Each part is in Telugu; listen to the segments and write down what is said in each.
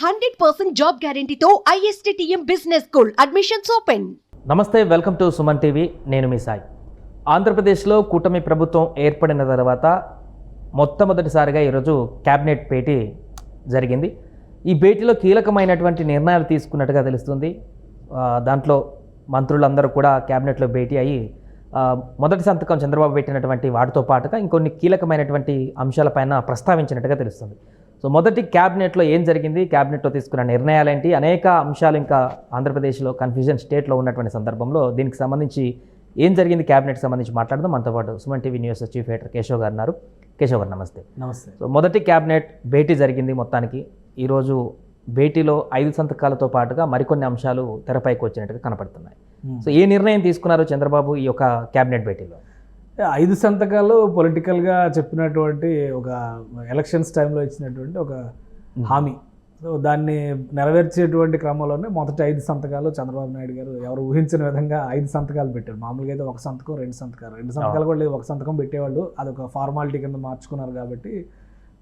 100% జాబ్ గ్యారంటీతో ISTTM business school admissions open. నమస్తే, వెల్కమ్ టు సుమన్ టీవీ. నేను మీ సాయి. ఆంధ్రప్రదేశ్లో కూటమి ప్రభుత్వం ఏర్పడిన తర్వాత మొట్టమొదటిసారిగా ఈరోజు క్యాబినెట్ భేటీ జరిగింది. ఈ భేటీలో కీలకమైనటువంటి నిర్ణయాలు తీసుకున్నట్టుగా తెలుస్తుంది. దాంట్లో మంత్రులందరూ కూడా క్యాబినెట్లో భేటీ అయ్యి మొదటి సంతకం చంద్రబాబు పెట్టినటువంటి వాటితో పాటుగా ఇంకొన్ని కీలకమైనటువంటి అంశాలపైన ప్రస్తావించినట్టుగా తెలుస్తుంది. సో మొదటి క్యాబినెట్లో ఏం జరిగింది, క్యాబినెట్లో తీసుకున్న నిర్ణయాలేంటి, అనేక అంశాలు ఇంకా ఆంధ్రప్రదేశ్లో కన్ఫ్యూజన్ స్టేట్లో ఉన్నటువంటి సందర్భంలో దీనికి సంబంధించి ఏం జరిగింది క్యాబినెట్కి సంబంధించి మాట్లాడదాం. మనతో పాటు Suman TV news chief editor Keshav గారు ఉన్నారు. కేశవ్ గారు నమస్తే. నమస్తే. సో మొదటి క్యాబినెట్ భేటీ జరిగింది. మొత్తానికి ఈరోజు భేటీలో 5 సంతకాలతో పాటుగా మరికొన్ని అంశాలు తెరపైకి వచ్చినట్టుగా కనపడుతున్నాయి. సో ఏ నిర్ణయం తీసుకున్నారు చంద్రబాబు ఈ యొక్క క్యాబినెట్ భేటీలో? 5 సంతకాలు పొలిటికల్గా చెప్పినటువంటి ఒక ఎలక్షన్స్ టైంలో ఇచ్చినటువంటి ఒక హామీ. సో దాన్ని నెరవేర్చేటువంటి క్రమంలోనే మొదటి 5 సంతకాలు చంద్రబాబు నాయుడు గారు ఎవరు ఊహించిన విధంగా 5 సంతకాలు పెట్టారు. మామూలుగా అయితే 1 సంతకం 2 సంతకాలు 2 సంతకాలు కూడా లేదు, 1 సంతకం పెట్టేవాళ్ళు. అదొక ఫార్మాలిటీ కింద మార్చుకున్నారు. కాబట్టి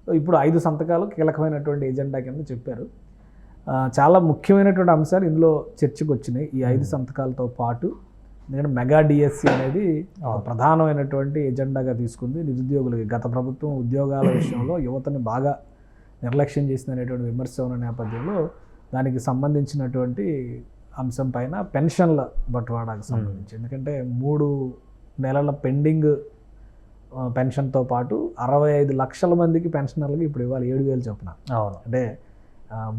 ఇప్పుడు 5 సంతకాలు కీలకమైనటువంటి ఎజెండా కింద చెప్పారు. చాలా ముఖ్యమైనటువంటి అంశాలు ఇందులో చర్చకు వచ్చినాయి ఈ 5 సంతకాలతో పాటు. ఎందుకంటే మెగా డిఎస్సి అనేది ప్రధానమైనటువంటి ఎజెండాగా తీసుకుంది. నిరుద్యోగులకి గత ప్రభుత్వం ఉద్యోగాల విషయంలో యువతని బాగా నిర్లక్ష్యం చేసినటువంటి విమర్శ ఉన్న నేపథ్యంలో దానికి సంబంధించినటువంటి అంశం పైన పెన్షన్ల బట్వాడాకు సంబంధించి, ఎందుకంటే 3 నెలల పెండింగ్ పెన్షన్తో పాటు 65 లక్షల మందికి పెన్షనర్లకి ఇప్పుడు ఇవ్వాలి 7,000 చొప్పున. అంటే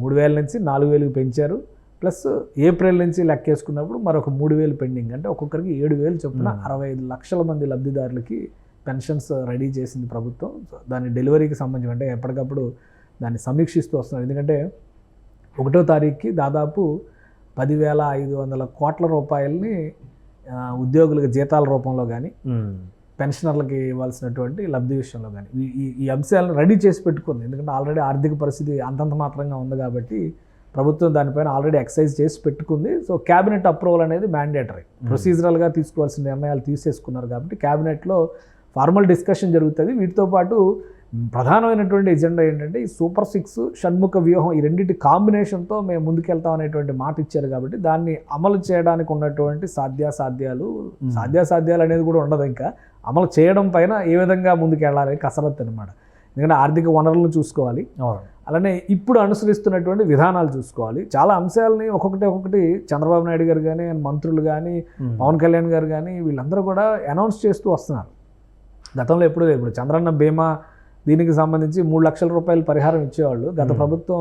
3,000 నుంచి 4,000కి పెంచారు. ప్లస్ ఏప్రిల్ నుంచి లెక్కేసుకున్నప్పుడు మరొక 3,000 పెండింగ్. అంటే ఒక్కొక్కరికి 7,000 చొప్పున 65 లక్షల మంది లబ్ధిదారులకి పెన్షన్స్ రెడీ చేసింది ప్రభుత్వం. దాని డెలివరీకి సంబంధించి అంటే ఎప్పటికప్పుడు దాన్ని సమీక్షిస్తూ వస్తున్నారు. ఎందుకంటే 1వ తారీఖుకి దాదాపు 10,500 కోట్ల రూపాయలని ఉద్యోగులకు జీతాల రూపంలో కానీ పెన్షనర్లకి ఇవ్వాల్సినటువంటి లబ్ధి విషయంలో కానీ ఈ అంశాలను రెడీ చేసి పెట్టుకుంది. ఎందుకంటే ఆల్రెడీ ఆర్థిక పరిస్థితి అంతంత మాత్రంగా ఉంది కాబట్టి ప్రభుత్వం దానిపైన ఆల్రెడీ ఎక్సైజ్ చేసి పెట్టుకుంది. సో క్యాబినెట్ అప్రూవల్ అనేది మ్యాండేటరీ, ప్రొసీజరల్గా తీసుకోవాల్సిన నిర్ణయాలు తీసేసుకున్నారు. కాబట్టి క్యాబినెట్లో ఫార్మల్ డిస్కషన్ జరుగుతుంది. వీటితో పాటు ప్రధానమైనటువంటి ఎజెండా ఏంటంటే ఈ సూపర్ 6 షణ్ముఖ వ్యూహం, ఈ రెండింటి కాంబినేషన్తో మేము ముందుకెళ్తాం అనేటువంటి మాట ఇచ్చారు. కాబట్టి దాన్ని అమలు చేయడానికి ఉన్నటువంటి సాధ్యాసాధ్యాలు అనేది కూడా ఉండదు. ఇంకా అమలు చేయడం పైన ఏ విధంగా ముందుకెళ్ళాలి కసరత్తు అనమాట. ఎందుకంటే ఆర్థిక వనరులను చూసుకోవాలి, అలానే ఇప్పుడు అనుసరిస్తున్నటువంటి విధానాలు చూసుకోవాలి. చాలా అంశాలని ఒక్కొక్కటి చంద్రబాబు నాయుడు గారు కానీ, మంత్రులు కానీ, పవన్ కళ్యాణ్ గారు కానీ వీళ్ళందరూ కూడా అనౌన్స్ చేస్తూ వస్తున్నారు. గతంలో ఎప్పుడు లేదు. ఇప్పుడు చంద్రన్న బీమా దీనికి సంబంధించి 3 లక్షల రూపాయలు పరిహారం ఇచ్చేవాళ్ళు. గత ప్రభుత్వం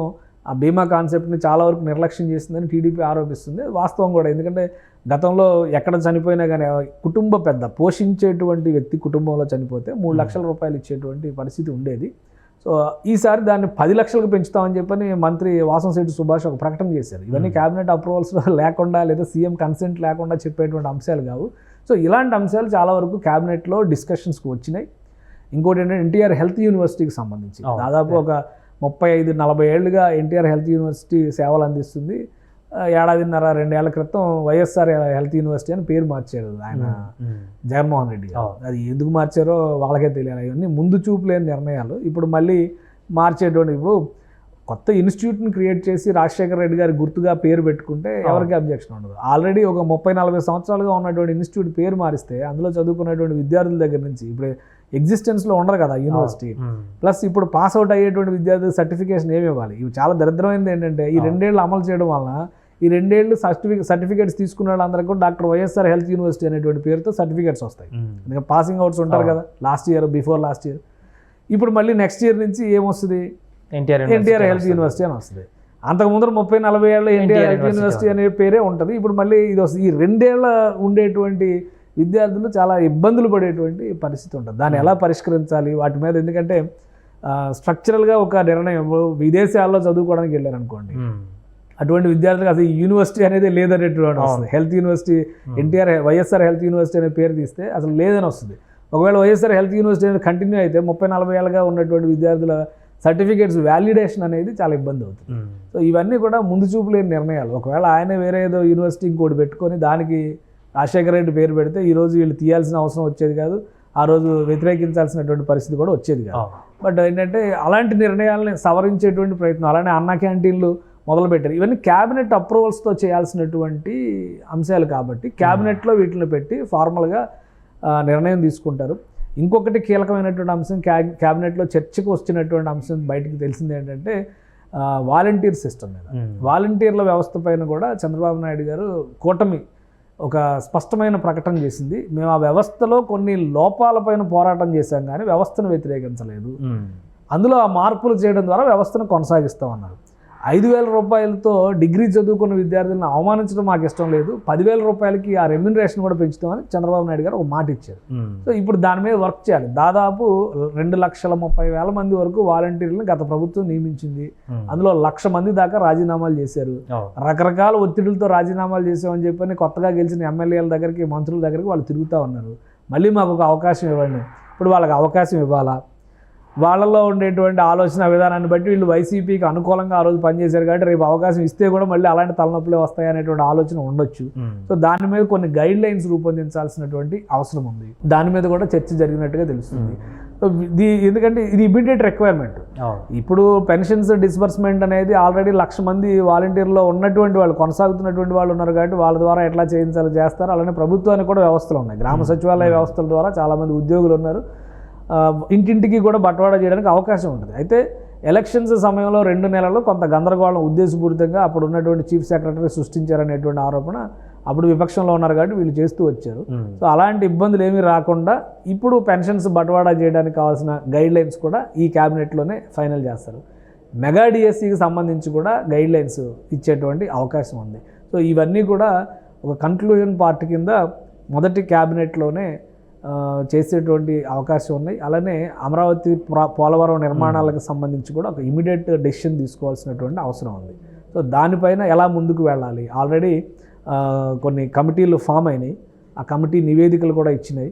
ఆ బీమా కాన్సెప్ట్ని చాలా వరకు నిర్లక్ష్యం చేసిందని టీడీపీ ఆరోపిస్తుంది. వాస్తవం కూడా. ఎందుకంటే గతంలో ఎక్కడ చనిపోయినా కానీ కుటుంబ పెద్ద పోషించేటువంటి వ్యక్తి కుటుంబంలో చనిపోతే 3 లక్షల రూపాయలు ఇచ్చేటువంటి పరిస్థితి ఉండేది. సో ఈసారి దాన్ని 10 లక్షలకు పెంచుతామని చెప్పని మంత్రి వాసంశెట్టి సుభాష్ ఒక ప్రకటన చేశారు. ఇవన్నీ క్యాబినెట్ అప్రూవల్స్ లేకుండా లేదా సీఎం కన్సెంట్ లేకుండా చెప్పేటువంటి అంశాలు కావు. సో ఇలాంటి అంశాలు చాలా వరకు క్యాబినెట్లో డిస్కషన్స్కి వచ్చినాయి. ఇంకోటి ఏంటంటే ఎన్టీఆర్ హెల్త్ యూనివర్సిటీకి సంబంధించి దాదాపు ఒక 35-40 ఏళ్ళుగా ఎన్టీఆర్ హెల్త్ యూనివర్సిటీ సేవలు అందిస్తుంది. 1.5-2 ఏళ్ల క్రితం వైఎస్ఆర్ హెల్త్ యూనివర్సిటీ అని పేరు మార్చారు ఆయన జగన్మోహన్ రెడ్డి గారు. అది ఎందుకు మార్చారో వాళ్ళకే తెలియాలి. ఇవన్నీ ముందు చూపు లేని నిర్ణయాలు. ఇప్పుడు మళ్ళీ మార్చేటువంటి, ఇప్పుడు కొత్త ఇన్స్టిట్యూట్ని క్రియేట్ చేసి రాజశేఖర రెడ్డి గారి గుర్తుగా పేరు పెట్టుకుంటే ఎవరికి అబ్జెక్షన్ ఉండదు. ఆల్రెడీ ఒక 30-40 సంవత్సరాలుగా ఉన్నటువంటి ఇన్స్టిట్యూట్ పేరు మారిస్తే అందులో చదువుకున్నటువంటి విద్యార్థుల దగ్గర నుంచి ఇప్పుడు ఎగ్జిస్టెన్స్లో ఉండదు కదా యూనివర్సిటీ. ప్లస్ ఇప్పుడు పాస్ అవుట్ అయ్యేటువంటి విద్యార్థులు సర్టిఫికేషన్ ఏమి ఇవ్వాలి? ఇవి చాలా దరిద్రమైనది. ఏంటంటే ఈ 2 ఏళ్ళు అమలు చేయడం వలన ఈ 2 ఏళ్ళు సర్టిఫికేట్స్ తీసుకున్న వాళ్ళందరికీ కూడా డాక్టర్ వైఎస్ఆర్ హెల్త్ యూనివర్సిటీ అనేటువంటి పేరుతో సర్టిఫికేట్స్ వస్తాయి. ఎందుకంటే పాసింగ్ అవుట్స్ ఉంటారు కదా బిఫోర్ లాస్ట్ ఇయర్. ఇప్పుడు మళ్ళీ నెక్స్ట్ ఇయర్ నుంచి ఏమొస్తుంది? ఎన్టీఆర్ హెల్త్ యూనివర్సిటీ అని వస్తుంది. అంతకుముందు 30-40 ఏళ్ళ ఎన్టీఆర్ హెల్త్ యూనివర్సిటీ అనే పేరే ఉంటుంది. ఇప్పుడు మళ్ళీ ఇది వస్తుంది. ఈ 2 ఏళ్ళ ఉండేటువంటి విద్యార్థులు చాలా ఇబ్బందులు పడేటువంటి పరిస్థితి ఉంటుంది. దాన్ని ఎలా పరిష్కరించాలి వాటి మీద, ఎందుకంటే స్ట్రక్చరల్గా ఒక నిర్ణయం, విదేశాల్లో చదువుకోవడానికి వెళ్ళారనుకోండి, అటువంటి విద్యార్థులకు అసలు యూనివర్సిటీ అనేది లేదనేటువంటి వస్తుంది. Health university YSR health university అనే పేరు తీస్తే అసలు లేదని వస్తుంది. ఒకవేళ వైఎస్ఆర్ హెల్త్ యూనివర్సిటీ అనేది కంటిన్యూ అయితే 30-40 ఏళ్ళగా ఉన్నటువంటి విద్యార్థుల సర్టిఫికేట్స్ వ్యాలిడేషన్ అనేది చాలా ఇబ్బంది అవుతుంది. సో ఇవన్నీ కూడా ముందు చూపు లేని నిర్ణయాలు. ఒకవేళ ఆయన వేరే ఏదో యూనివర్సిటీ ఇంకోటి పెట్టుకొని దానికి రాజశేఖర రెడ్డి పేరు పెడితే ఈరోజు వీళ్ళు తీయాల్సిన అవసరం వచ్చేది కాదు. ఆ రోజు వ్యతిరేకించాల్సినటువంటి పరిస్థితి కూడా వచ్చేది కాదు. బట్ ఏంటంటే అలాంటి నిర్ణయాలని సవరించేటువంటి ప్రయత్నం. అలానే అన్న క్యాంటీన్లు మొదలుపెట్టారు. ఇవన్నీ క్యాబినెట్ అప్రూవల్స్తో చేయాల్సినటువంటి అంశాలు కాబట్టి క్యాబినెట్లో వీటిని పెట్టి ఫార్మల్గా నిర్ణయం తీసుకుంటారు. ఇంకొకటి కీలకమైనటువంటి అంశం క్యాబినెట్లో చర్చకు వచ్చినటువంటి అంశం బయటకు తెలిసింది ఏంటంటే వాలంటీర్ సిస్టమ్ మీద. వాలంటీర్ల వ్యవస్థ పైన కూడా చంద్రబాబు నాయుడు గారు కూటమి ఒక స్పష్టమైన ప్రకటన చేసింది. మేము ఆ వ్యవస్థలో కొన్ని లోపాలపైన పోరాటం చేశాం కానీ వ్యవస్థను వ్యతిరేకించలేదు. అందులో ఆ మార్పులు చేయడం ద్వారా వ్యవస్థను కొనసాగిస్తామన్నారు. 5,000 రూపాయలతో డిగ్రీ చదువుకున్న విద్యార్థులను అవమానించడం మాకు ఇష్టం లేదు, 10,000 రూపాయలకి ఆ రెమ్యునరేషన్ కూడా పెంచుతామని చంద్రబాబు నాయుడు గారు ఒక మాట ఇచ్చారు. సో ఇప్పుడు దాని మీద వర్క్ చేయాలి. దాదాపు 2,30,000 మంది వరకు వాలంటీర్లను గత ప్రభుత్వం నియమించింది. అందులో 1,00,000 మంది దాకా రాజీనామాలు చేశారు. రకరకాల ఒత్తిడులతో రాజీనామాలు చేసామని చెప్పని కొత్తగా గెలిచిన ఎమ్మెల్యేల దగ్గరికి, మంత్రుల దగ్గరికి వాళ్ళు తిరుగుతూ ఉన్నారు. మళ్ళీ మాకు ఒక అవకాశం ఇవ్వండి. ఇప్పుడు వాళ్ళకి అవకాశం ఇవ్వాలా? వాళ్ళల్లో ఉండేటువంటి ఆలోచన విధానాన్ని బట్టి వీళ్ళు వైసీపీకి అనుకూలంగా ఆ రోజు పనిచేశారు కాబట్టి రేపు అవకాశం ఇస్తే కూడా మళ్ళీ అలాంటి తలనొప్పులే వస్తాయి అనేటువంటి ఆలోచన ఉండొచ్చు. సో దాని మీద కొన్ని గైడ్ లైన్స్ రూపొందించాల్సినటువంటి అవసరం ఉంది. దాని మీద కూడా చర్చ జరిగినట్టుగా తెలుస్తుంది. సో ఎందుకంటే ఇది ఇమీడియట్ రిక్వైర్మెంట్. ఇప్పుడు పెన్షన్స్ డిస్బర్స్మెంట్ అనేది ఆల్రెడీ 1,00,000 మంది వాలంటీర్లో ఉన్నటువంటి వాళ్ళు, కొనసాగుతున్నటువంటి వాళ్ళు ఉన్నారు కాబట్టి వాళ్ళ ద్వారా ఎట్లా చేస్తారు. అలానే ప్రభుత్వానికి కూడా వ్యవస్థలు ఉన్నాయి. గ్రామ సచివాలయ వ్యవస్థల ద్వారా చాలామంది ఉద్యోగులు ఉన్నారు. ఇంటింటికి కూడా బట్వాడా చేయడానికి అవకాశం ఉంటుంది. అయితే ఎలక్షన్స్ సమయంలో 2 నెలల్లో కొంత గందరగోళం ఉద్దేశపూరితంగా అప్పుడు ఉన్నటువంటి చీఫ్ సెక్రటరీ సృష్టించారనేటువంటి ఆరోపణ అప్పుడు విపక్షంలో ఉన్నారు కాబట్టి వీళ్ళు చేస్తూ వచ్చారు. సో అలాంటి ఇబ్బందులు ఏమీ రాకుండా ఇప్పుడు పెన్షన్స్ బట్వాడా చేయడానికి కావాల్సిన గైడ్ లైన్స్ కూడా ఈ క్యాబినెట్లోనే ఫైనల్ చేస్తారు. మెగా డిఎస్సికి సంబంధించి కూడా గైడ్ లైన్స్ ఇచ్చేటువంటి అవకాశం ఉంది. సో ఇవన్నీ కూడా ఒక కన్క్లూజన్ పార్ట్ కింద మొదటి క్యాబినెట్లోనే చేసేటువంటి అవకాశం ఉన్నాయి. అలానే అమరావతి పోలవరం నిర్మాణాలకు సంబంధించి కూడా ఒక ఇమీడియట్ డెసిషన్ తీసుకోవాల్సినటువంటి అవసరం ఉంది. సో దానిపైన ఎలా ముందుకు వెళ్ళాలి? ఆల్రెడీ కొన్ని కమిటీలు ఫామ్ అయినాయి. ఆ కమిటీ నివేదికలు కూడా ఇచ్చినాయి.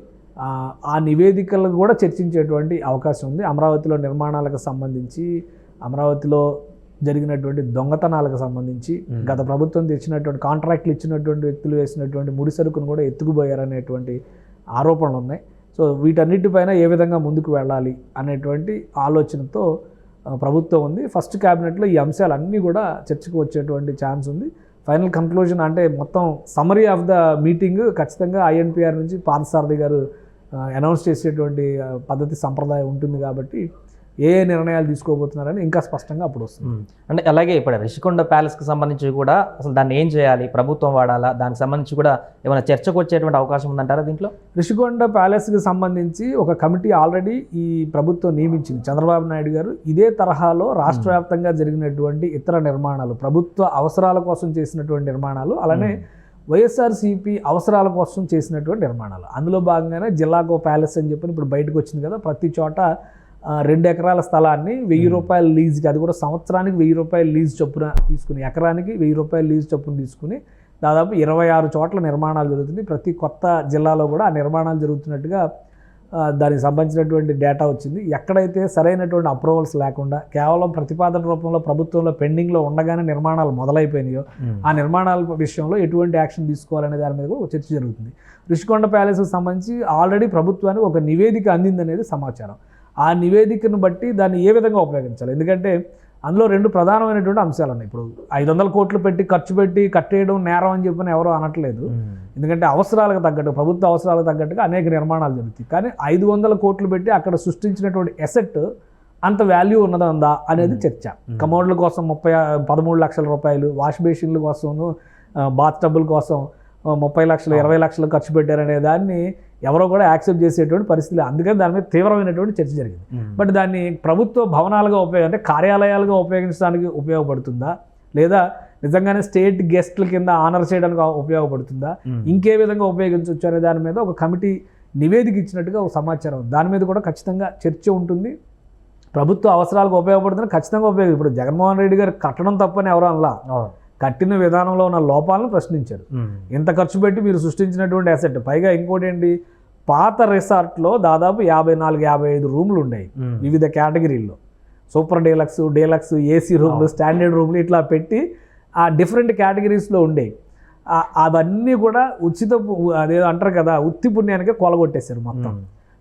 ఆ నివేదికలు కూడా చర్చించేటువంటి అవకాశం ఉంది. అమరావతిలో నిర్మాణాలకు సంబంధించి, అమరావతిలో జరిగినటువంటి దొంగతనాలకు సంబంధించి, గత ప్రభుత్వం తెచ్చినటువంటి కాంట్రాక్ట్లు ఇచ్చినటువంటి వ్యక్తులు వేసినటువంటి ముడి సరుకును కూడా ఎత్తుకుపోయారనేటువంటి ఆరోపణలు ఉన్నాయి. సో వీటన్నిటిపైన ఏ విధంగా ముందుకు వెళ్ళాలి అనేటువంటి ఆలోచనతో ప్రభుత్వం ఉంది. ఫస్ట్ క్యాబినెట్లో ఈ అంశాలన్నీ కూడా చర్చకు వచ్చేటువంటి ఛాన్స్ ఉంది. ఫైనల్ కంక్లూజన్ అంటే మొత్తం సమరీ ఆఫ్ ద మీటింగ్ ఖచ్చితంగా ఐఎన్పిఆర్ నుంచి పార్థసారథి గారు అనౌన్స్ చేసేటువంటి పద్ధతి సంప్రదాయం ఉంటుంది కాబట్టి ఏ నిర్ణయాలు తీసుకోబోతున్నారని ఇంకా స్పష్టంగా అప్పుడు వస్తుంది. అంటే అలాగే ఇప్పుడు రిషికొండ ప్యాలెస్కి సంబంధించి కూడా అసలు దాన్ని ఏం చేయాలి, ప్రభుత్వం వాడాలా, దానికి సంబంధించి కూడా ఏమైనా చర్చకు వచ్చేటువంటి అవకాశం ఉందంటారా దీంట్లో? రిషికొండ ప్యాలెస్కి సంబంధించి ఒక కమిటీ ఆల్రెడీ ఈ ప్రభుత్వం నియమించింది. చంద్రబాబు నాయుడు గారు ఇదే తరహాలో రాష్ట్ర వ్యాప్తంగా జరిగినటువంటి ఇతర నిర్మాణాలు, ప్రభుత్వ అవసరాల కోసం చేసినటువంటి నిర్మాణాలు, అలానే వైఎస్ఆర్సీపీ అవసరాల కోసం చేసినటువంటి నిర్మాణాలు, అందులో భాగంగానే జిల్లాకో ప్యాలెస్ అని చెప్పి ఇప్పుడు బయటకు వచ్చింది కదా. ప్రతి చోట 2 ఎకరాల స్థలాన్ని 1,000 రూపాయల లీజ్కి, అది కూడా సంవత్సరానికి 1,000 రూపాయల లీజ్ చొప్పున తీసుకుని, ఎకరానికి 1,000 రూపాయల లీజ్ చొప్పున తీసుకుని దాదాపు 26 చోట్ల నిర్మాణాలు జరుగుతుంది. ప్రతి కొత్త జిల్లాలో కూడా ఆ నిర్మాణాలు జరుగుతున్నట్టుగా దానికి సంబంధించినటువంటి డేటా వచ్చింది. ఎక్కడైతే సరైనటువంటి అప్రూవల్స్ లేకుండా కేవలం ప్రతిపాదన రూపంలో ప్రభుత్వంలో పెండింగ్లో ఉండగానే నిర్మాణాలు మొదలైపోయినాయో ఆ నిర్మాణాల విషయంలో ఎటువంటి యాక్షన్ తీసుకోవాలనే దాని మీద కూడా చర్చ జరుగుతుంది. రిషికొండ ప్యాలెస్కి సంబంధించి ఆల్రెడీ ప్రభుత్వానికి ఒక నివేదిక అందిందనేది సమాచారం. ఆ నివేదికను బట్టి దాన్ని ఏ విధంగా ఉపయోగించాలి? ఎందుకంటే అందులో 2 ప్రధానమైనటువంటి అంశాలు ఉన్నాయి. ఇప్పుడు 500 కోట్లు పెట్టి ఖర్చు పెట్టి కట్టేయడం నేరం అని చెప్పని ఎవరో అనట్లేదు. ఎందుకంటే అవసరాలకు తగ్గట్టు, ప్రభుత్వ అవసరాలకు తగ్గట్టుగా అనేక నిర్మాణాలు జరుగుతాయి. కానీ 500 కోట్లు పెట్టి అక్కడ సృష్టించినటువంటి ఎసెట్ అంత వాల్యూ ఉన్నదా అనేది చర్చ. కమోడ్ల కోసం 13 లక్షల రూపాయలు, వాష్ బేసిన్ల కోసం, బాత్ టబ్బుల కోసం 30 లక్షలు 20 లక్షలు ఖర్చు పెట్టారనే దాన్ని ఎవరో కూడా యాక్సెప్ట్ చేసేటువంటి పరిస్థితి. అందుకని దాని మీద తీవ్రమైనటువంటి చర్చ జరిగింది. బట్ దాన్ని ప్రభుత్వ భవనాలుగా అంటే కార్యాలయాలుగా ఉపయోగించడానికి ఉపయోగపడుతుందా, లేదా నిజంగానే స్టేట్ గెస్ట్ల కింద ఆనర్ చేయడానికి ఉపయోగపడుతుందా, ఇంకే విధంగా ఉపయోగించవచ్చు అనే దాని మీద ఒక కమిటీ నివేదిక ఇచ్చినట్టుగా ఒక సమాచారం. దాని మీద కూడా ఖచ్చితంగా చర్చ ఉంటుంది. ప్రభుత్వ అవసరాలకు ఉపయోగపడుతుంది, ఖచ్చితంగా ఉపయోగం. ఇప్పుడు జగన్మోహన్ రెడ్డి గారు కట్టడం తప్పని ఎవరో అనలా, కట్టిన విధానంలో ఉన్న లోపాలను ప్రశ్నించారు. ఎంత ఖర్చు పెట్టి మీరు సృష్టించినటువంటి అసెట్, పైగా ఇంకోటి ఏంటి, పాత రిసార్ట్లో దాదాపు 54-55 రూములు ఉన్నాయి వివిధ కేటగిరీల్లో. సూపర్ డీలక్స్, డీలక్స్, ఏసీ రూమ్లు, స్టాండర్డ్ రూమ్లు ఇట్లా పెట్టి ఆ డిఫరెంట్ కేటగిరీస్లో ఉండేవి. అవన్నీ కూడా అదే అంటారు కదా, ఉత్తి పుణ్యానికి కొలగొట్టేశారు మొత్తం.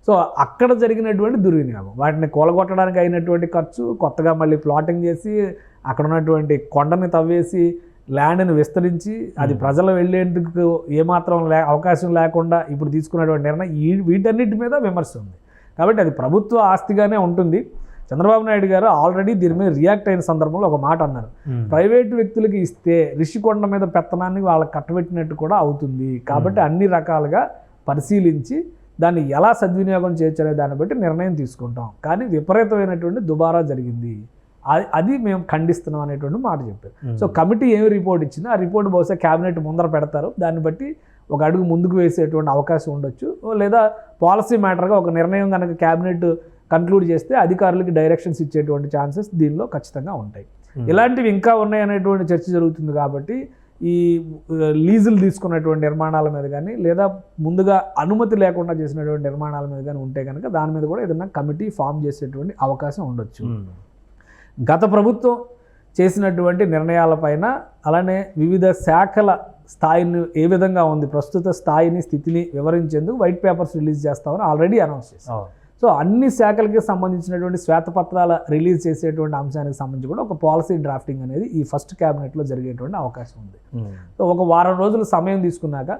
సో అక్కడ జరిగినటువంటి దుర్వినియోగం, వాటిని కొలగొట్టడానికి అయినటువంటి ఖర్చు, కొత్తగా మళ్ళీ ప్లాటింగ్ చేసి అక్కడ ఉన్నటువంటి కొండని తవ్వేసి ల్యాండ్ని విస్తరించి అది ప్రజలు వెళ్ళేందుకు ఏమాత్రం అవకాశం లేకుండా ఇప్పుడు తీసుకున్నటువంటి నిర్ణయం వీటన్నిటి మీద విమర్శ ఉంది. కాబట్టి అది ప్రభుత్వ ఆస్తిగానే ఉంటుంది. చంద్రబాబు నాయుడు గారు ఆల్రెడీ దీని మీద రియాక్ట్ అయిన సందర్భంలో ఒక మాట అన్నారు, ప్రైవేటు వ్యక్తులకి ఇస్తే రిషికొండ మీద పెత్తనాన్ని వాళ్ళకి కట్టబెట్టినట్టు కూడా అవుతుంది. కాబట్టి అన్ని రకాలుగా పరిశీలించి దాన్ని ఎలా సద్వినియోగం చేయొచ్చనే దాన్ని బట్టి నిర్ణయం తీసుకుంటాం. కానీ విపరీతమైనటువంటి దుబారా జరిగింది, అది మేము ఖండిస్తున్నాం అనేటువంటి మాట చెప్పారు. సో కమిటీ ఏమి రిపోర్ట్ ఇచ్చిందో ఆ రిపోర్ట్ బహుశా క్యాబినెట్ ముందర పెడతారు. దాన్ని బట్టి ఒక అడుగు ముందుకు వేసేటువంటి అవకాశం ఉండొచ్చు. లేదా పాలసీ మ్యాటర్గా ఒక నిర్ణయం కనుక క్యాబినెట్ కన్క్లూడ్ చేస్తే అధికారులకి డైరెక్షన్స్ ఇచ్చేటువంటి ఛాన్సెస్ దీనిలో ఖచ్చితంగా ఉంటాయి. ఇలాంటివి ఇంకా ఉన్నాయనేటువంటి చర్చ జరుగుతుంది. కాబట్టి ఈ లీజులు తీసుకున్నటువంటి నిర్మాణాల మీద కానీ లేదా ముందుగా అనుమతి లేకుండా చేసినటువంటి నిర్మాణాల మీద కానీ ఉంటే కనుక దాని మీద కూడా ఏదైనా కమిటీ ఫామ్ చేసేటువంటి అవకాశం ఉండొచ్చు. గత ప్రభుత్వం చేసినటువంటి నిర్ణయాలపైన అలానే వివిధ శాఖల స్థాయిని ఏ విధంగా ఉంది, ప్రస్తుత స్థాయిని స్థితిని వివరించేందుకు వైట్ పేపర్స్ రిలీజ్ చేస్తామని ఆల్రెడీ అనౌన్స్ చేశారు. సో అన్ని శాఖలకి సంబంధించినటువంటి శ్వేతపత్రాల రిలీజ్ చేసేటువంటి అంశానికి సంబంధించి కూడా ఒక పాలసీ డ్రాఫ్టింగ్ అనేది ఈ ఫస్ట్ క్యాబినెట్లో జరిగేటువంటి అవకాశం ఉంది. సో ఒక వారం రోజులు సమయం తీసుకున్నాక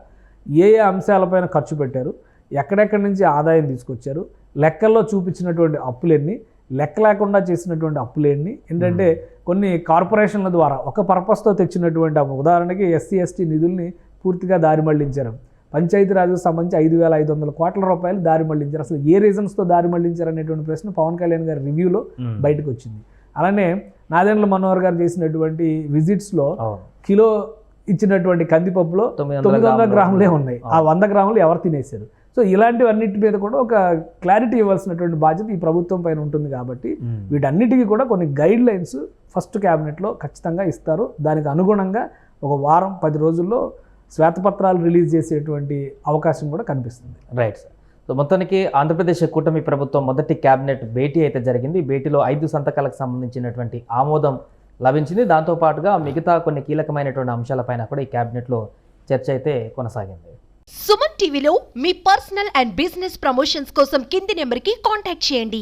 ఏ అంశాలపైన ఖర్చు పెట్టారు, ఎక్కడెక్కడి నుంచి ఆదాయం తీసుకొచ్చారు, లెక్కల్లో చూపించినటువంటి అప్పులెన్ని, లెక్క లేకుండా చేసినటువంటి అప్పులేంటి, ఏంటంటే కొన్ని కార్పొరేషన్ల ద్వారా ఒక పర్పస్తో తెచ్చినటువంటి ఉదాహరణకి ఎస్సీ ఎస్టీ నిధుల్ని పూర్తిగా దారి మళ్లించారు. పంచాయతీరాజ్కు సంబంధించి 5,500 కోట్ల రూపాయలు దారి మళ్లించారు. అసలు ఏ రీజన్స్తో దారి మళ్లించారు అనేటువంటి ప్రశ్న పవన్ కళ్యాణ్ గారి రివ్యూలో బయటకు వచ్చింది. అలానే నాదెండ్ల మనోహర్ గారు చేసినటువంటి విజిట్స్లో కిలో ఇచ్చినటువంటి కందిపప్పులో 900 గ్రాములే ఉన్నాయి. ఆ 100 గ్రాములు ఎవరు తినేశారు? సో ఇలాంటివన్నిటి మీద కూడా ఒక క్లారిటీ ఇవ్వాల్సినటువంటి బాధ్యత ఈ ప్రభుత్వం పైన ఉంటుంది. కాబట్టి వీటన్నిటికీ కూడా కొన్ని గైడ్ లైన్స్ ఫస్ట్ క్యాబినెట్లో ఖచ్చితంగా ఇస్తారు. దానికి అనుగుణంగా ఒక వారం 10 రోజుల్లో శ్వేతపత్రాలు రిలీజ్ చేసేటువంటి అవకాశం కూడా కనిపిస్తుంది. Right sir. సో మొత్తానికి ఆంధ్రప్రదేశ్ కూటమి ప్రభుత్వం మొదటి క్యాబినెట్ భేటీ అయితే జరిగింది. భేటీలో 5 సంతకాలకు సంబంధించినటువంటి ఆమోదం లభించింది. దాంతోపాటుగా మిగతా కొన్ని కీలకమైనటువంటి అంశాలపైన కూడా ఈ క్యాబినెట్లో చర్చ అయితే కొనసాగింది. సుమన్ టీవీలో మీ పర్సనల్ అండ్ బిజినెస్ ప్రమోషన్స్ కోసం కింది నెంబర్కి కాంటాక్ట్ చేయండి.